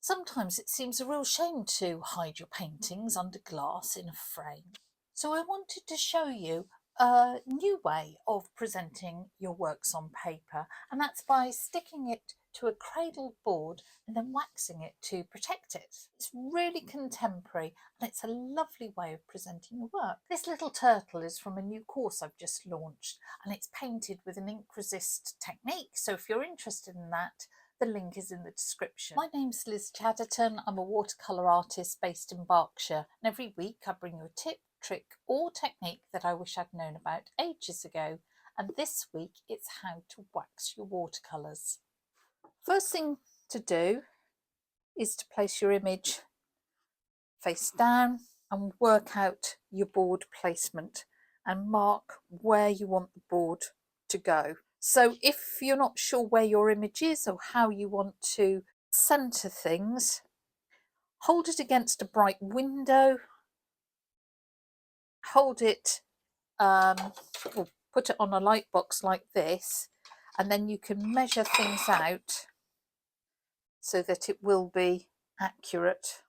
Sometimes it seems a real shame to hide your paintings under glass in a frame. So I wanted to show you a new way of presenting your works on paper, and that's by sticking it to a cradle board and then waxing it to protect it. It's really contemporary and it's a lovely way of presenting your work. This little turtle is from a new course I've just launched, and it's painted with an ink resist technique, so if you're interested in that, the link is in the description. My name's Liz Chatterton. I'm a watercolour artist based in Berkshire, and every week I bring you a tip, trick or technique that I wish I'd known about ages ago, and this week it's how to wax your watercolours. First thing to do is to place your image face down and work out your board placement and mark where you want the board to go. So if you're not sure where your image is or how you want to centre things, hold it against a bright window, hold it or put it on a light box like this, and then you can measure things out so that it will be accurate.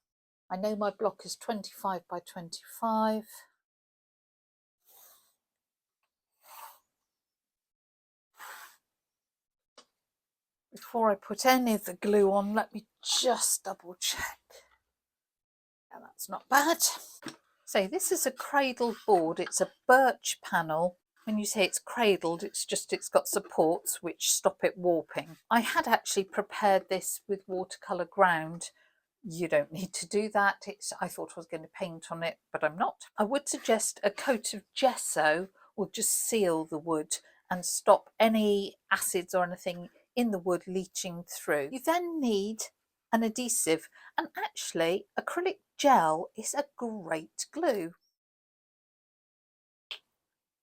I know my block is 25 by 25. Before I put any of the glue on, let me just double check. Yeah, that's not bad. So this is a cradle board. It's a birch panel. When you say it's cradled, it's got supports which stop it warping. I had actually prepared this with watercolour ground. You don't need to do that. I thought I was going to paint on it, but I'm not. I would suggest a coat of gesso will just seal the wood and stop any acids or anything in the wood leaching through. You then need an adhesive, and actually acrylic gel is a great glue.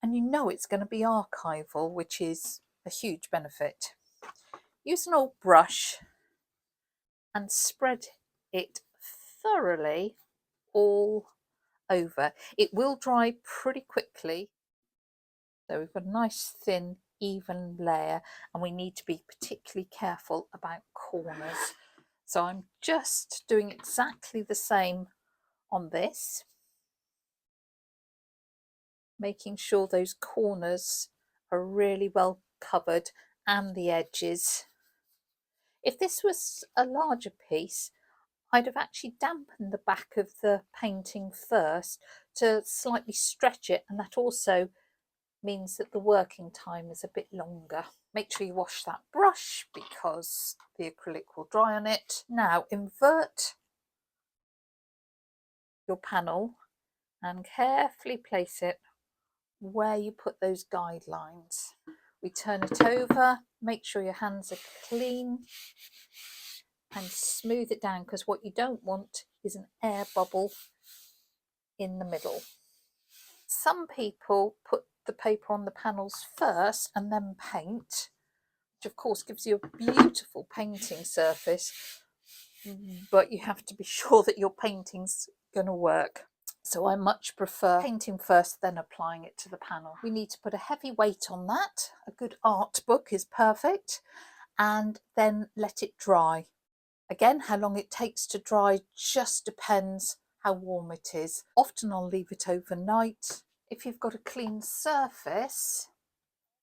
And you know it's going to be archival, which is a huge benefit. Use an old brush and spread it thoroughly all over. It will dry pretty quickly. So we've got a nice thin even layer, and we need to be particularly careful about corners. So I'm just doing exactly the same on this, making sure those corners are really well covered and the edges. If this was a larger piece, I'd have actually dampened the back of the painting first to slightly stretch it, and that also means that the working time is a bit longer. Make sure you wash that brush because the acrylic will dry on it. Now invert your panel and carefully place it where you put those guidelines. We turn it over, make sure your hands are clean and smooth it down, because what you don't want is an air bubble in the middle. Some people put the paper on the panels first and then paint, which of course gives you a beautiful painting surface, but you have to be sure that your painting's going to work. So I much prefer painting first, then applying it to the panel. We need to put a heavy weight on that. A good art book is perfect, and then let it dry. Again, how long it takes to dry just depends how warm it is. Often I'll leave it overnight. If you've got a clean surface,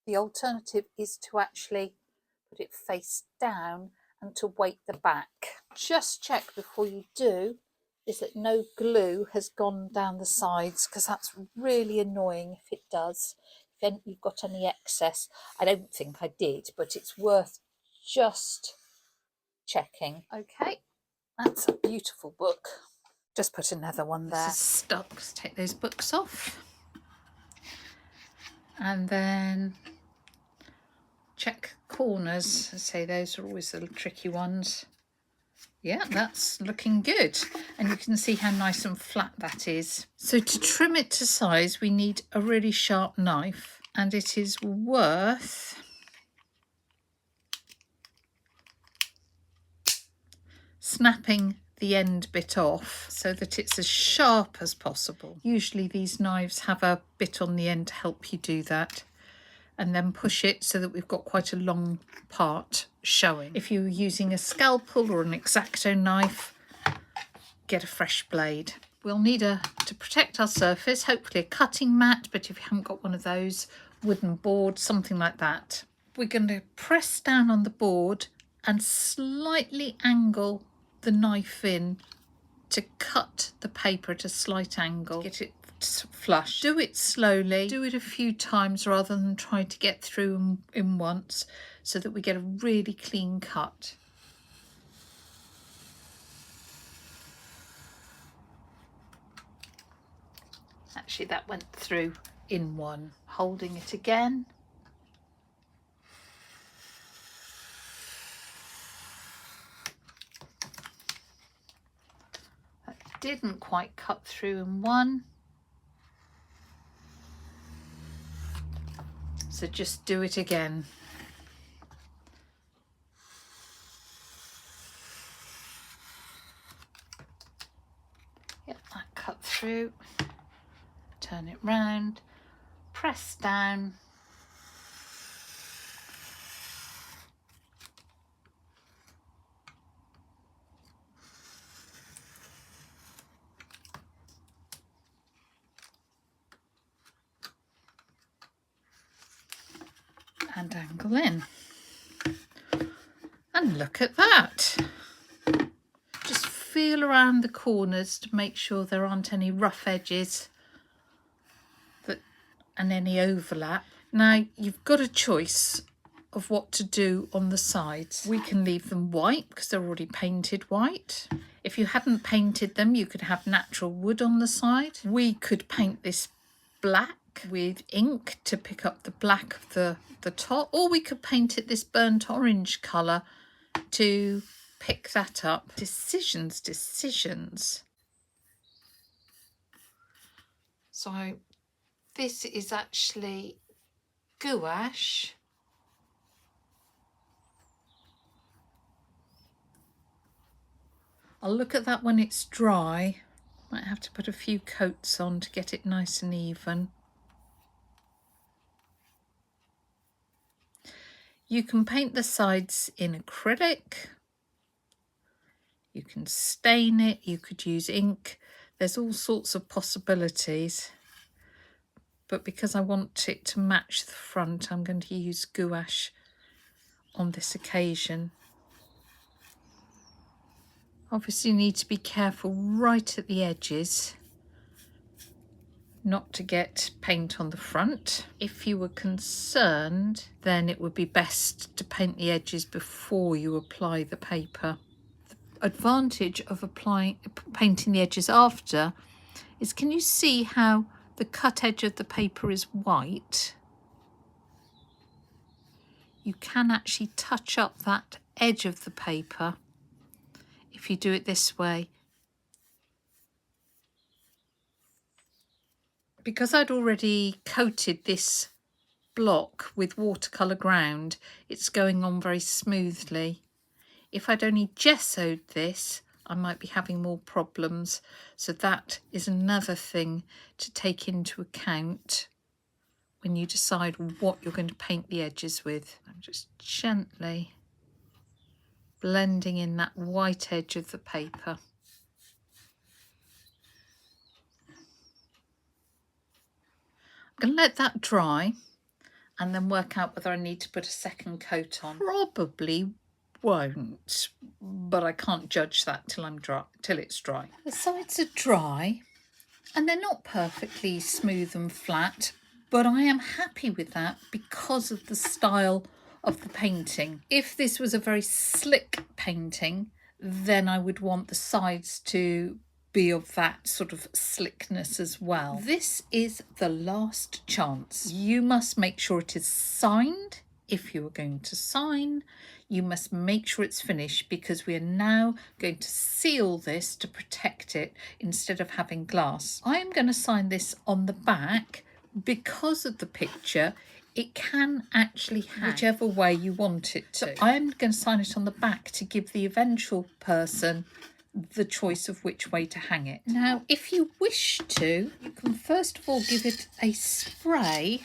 the alternative is to actually put it face down and to weight the back. Just check before you do is that no glue has gone down the sides, because that's really annoying if it does. If you've got any excess, I don't think I did, but it's worth just checking. Okay, that's a beautiful book. Just put another one there. This is stuck. Let's take those books off. And then check corners. I say those are always the little tricky ones. Yeah, that's looking good. And you can see how nice and flat that is. So to trim it to size, we need a really sharp knife, and it is worth snapping the end bit off so that it's as sharp as possible. Usually these knives have a bit on the end to help you do that. and then push it so that we've got quite a long part showing. If you're using a scalpel or an X-Acto knife, get a fresh blade. We'll need to protect our surface, hopefully a cutting mat, but if you haven't got one of those, wooden board, something like that. We're going to press down on the board and slightly angle the knife in to cut the paper at a slight angle, get it flush. Do it slowly, do it a few times rather than try to get through in once, so that we get a really clean cut. Actually, that went through in one. Holding it again. That didn't quite cut through in one. So just do it again. Yep, that cut through. Turn it round, press down. And angle in. And look at that. Just feel around the corners to make sure there aren't any rough edges and any overlap. Now you've got a choice of what to do on the sides. We can leave them white because they're already painted white. If you hadn't painted them, you could have natural wood on the side. We could paint this black with ink to pick up the black of the top, or we could paint it this burnt orange colour to pick that up. Decisions. So this is actually gouache. I'll look at that when it's dry. Might have to put a few coats on to get it nice and even. You can paint the sides in acrylic. You can stain it. You could use ink. There's all sorts of possibilities. But because I want it to match the front, I'm going to use gouache on this occasion. Obviously you need to be careful right at the edges not to get paint on the front. If you were concerned, then it would be best to paint the edges before you apply the paper. The advantage of painting the edges after is, can you see how the cut edge of the paper is white? You can actually touch up that edge of the paper if you do it this way. Because I'd already coated this block with watercolour ground, it's going on very smoothly. If I'd only gessoed this, I might be having more problems. So that is another thing to take into account when you decide what you're going to paint the edges with. I'm just gently blending in that white edge of the paper. I'm going to let that dry and then work out whether I need to put a second coat on. Probably won't, but I can't judge that till it's dry. The sides are dry and they're not perfectly smooth and flat, but I am happy with that because of the style of the painting. If this was a very slick painting, then I would want the sides to be of that sort of slickness as well. This is the last chance. You must make sure it is signed. If you are going to sign, you must make sure it's finished, because we are now going to seal this to protect it instead of having glass. I am going to sign this on the back. Because of the picture, it can actually hang whichever way you want it to. So I'm going to sign it on the back to give the eventual person the choice of which way to hang it. Now, if you wish to, you can first of all give it a spray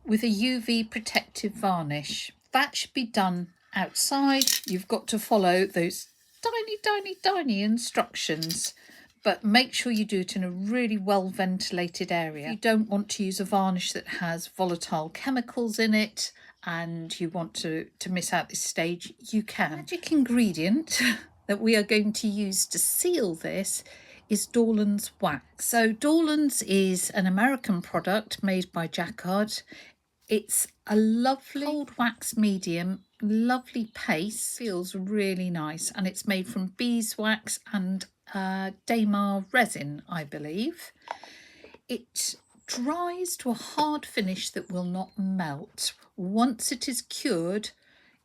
with a UV protective varnish. That should be done outside. You've got to follow those tiny instructions, but make sure you do it in a really well ventilated area. If you don't want to use a varnish that has volatile chemicals in it and you want to miss out this stage, you can. The magic ingredient that we are going to use to seal this is Dorland's wax. So Dorland's is an American product made by Jacquard. It's a lovely cold wax medium, lovely paste, feels really nice, and it's made from beeswax and Damar resin, I believe. It dries to a hard finish that will not melt. Once it is cured,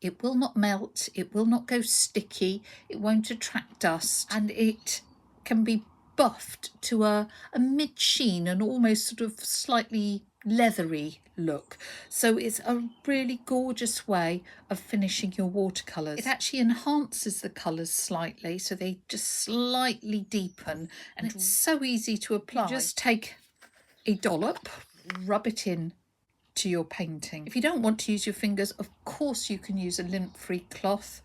it will not melt, it will not go sticky, it won't attract dust, and it can be buffed to a mid-sheen and almost sort of slightly leathery look. So it's a really gorgeous way of finishing your watercolours. It actually enhances the colours slightly, so they just slightly deepen, and it's so easy to apply. You just take a dollop, rub it in to your painting. If you don't want to use your fingers, of course you can use a lint-free cloth.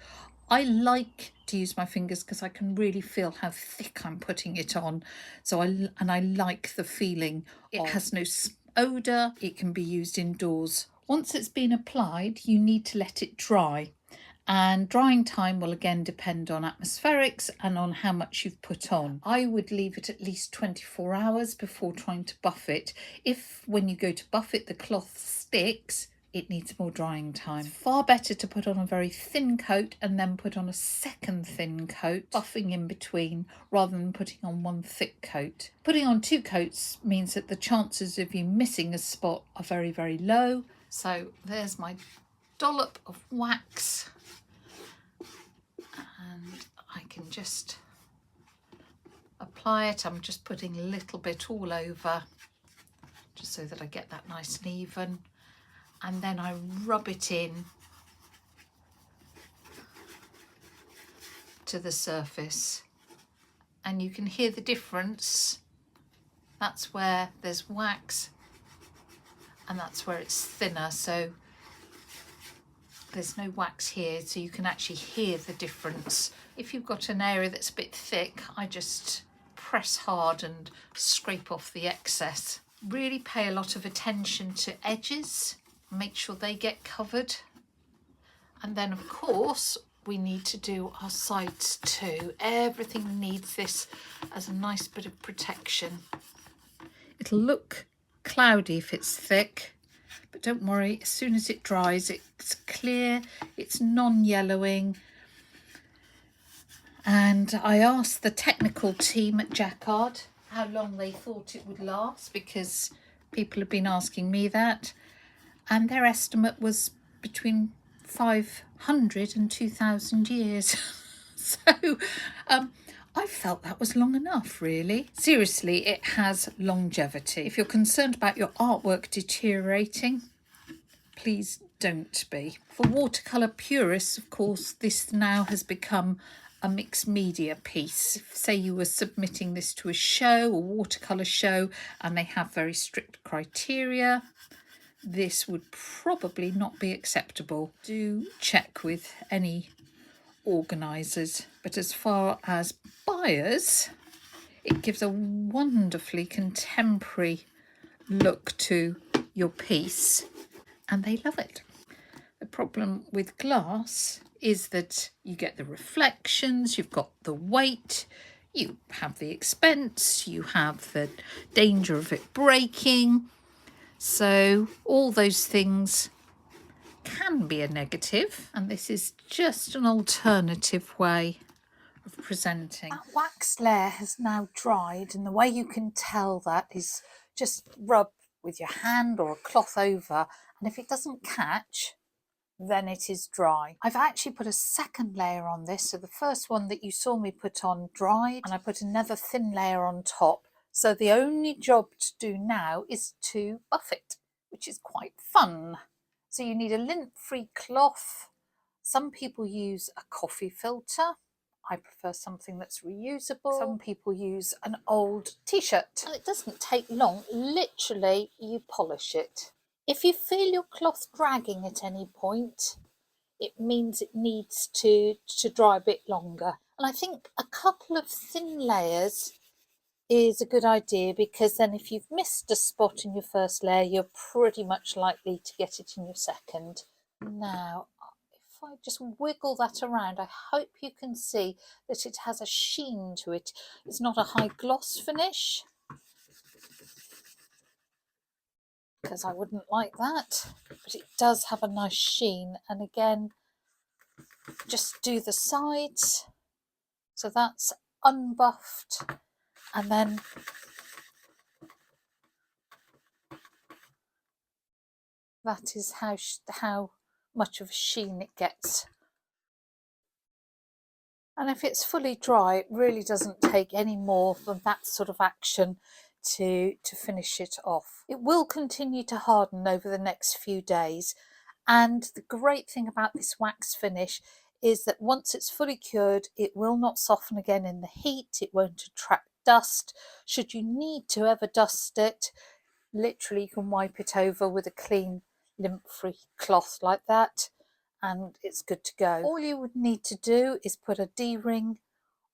I like to use my fingers because I can really feel how thick I'm putting it on. So I like the feeling. It has no odour. It can be used indoors. Once it's been applied, you need to let it dry. And drying time will again depend on atmospherics and on how much you've put on. I would leave it at least 24 hours before trying to buff it. If when you go to buff it the cloth sticks, it needs more drying time. It's far better to put on a very thin coat and then put on a second thin coat, buffing in between, rather than putting on one thick coat. Putting on two coats means that the chances of you missing a spot are very, very low. So there's my dollop of wax, and I can just apply it. I'm just putting a little bit all over just so that I get that nice and even, and then I rub it in to the surface, and you can hear the difference. That's where there's wax and that's where it's thinner, so there's no wax here, so you can actually hear the difference. If you've got an area that's a bit thick, I just press hard and scrape off the excess. Really pay a lot of attention to edges, make sure they get covered. And then of course we need to do our sides too. Everything needs this as a nice bit of protection. It'll look cloudy if it's thick, but don't worry, as soon as it dries, it's clear, it's non-yellowing. And I asked the technical team at Jacquard how long they thought it would last, because people have been asking me that, and their estimate was between 500 and 2,000 years. So I felt that was long enough, really. Seriously, it has longevity. If you're concerned about your artwork deteriorating, please don't be. For watercolour purists, of course, this now has become a mixed media piece. If, say, you were submitting this to a show, a watercolour show, and they have very strict criteria, this would probably not be acceptable. Do check with any organisers. But as far as buyers, it gives a wonderfully contemporary look to your piece, and they love it. The problem with glass is that you get the reflections, you've got the weight, you have the expense, you have the danger of it breaking. So all those things can be a negative, and this is just an alternative way of presenting. That wax layer has now dried, and the way you can tell that is just rub with your hand or a cloth over, and if it doesn't catch, then it is dry. I've actually put a second layer on this, so the first one that you saw me put on dried, and I put another thin layer on top. So the only job to do now is to buff it, which is quite fun. So you need a lint-free cloth. Some people use a coffee filter. I prefer something that's reusable. Some people use an old t-shirt. And it doesn't take long. Literally, you polish it. If you feel your cloth dragging at any point, it means it needs to dry a bit longer. And I think a couple of thin layers is a good idea, because then if you've missed a spot in your first layer, you're pretty much likely to get it in your second. Now, if I just wiggle that around, I hope you can see that it has a sheen to it. It's not a high gloss finish, because I wouldn't like that, but it does have a nice sheen. And again, just do the sides. So that's unbuffed, and then that is how much of a sheen it gets. And if it's fully dry, it really doesn't take any more than that sort of action to finish it off. It will continue to harden over the next few days. And the great thing about this wax finish is that once it's fully cured, it will not soften again in the heat. It won't attract dust. Should you need to ever dust it, literally you can wipe it over with a clean lint-free cloth like that, and it's good to go. All you would need to do is put a D-ring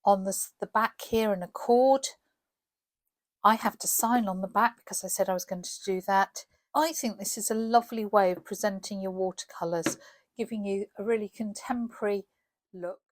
on the back here and a cord. I have to sign on the back because I said I was going to do that. I think this is a lovely way of presenting your watercolours, giving you a really contemporary look.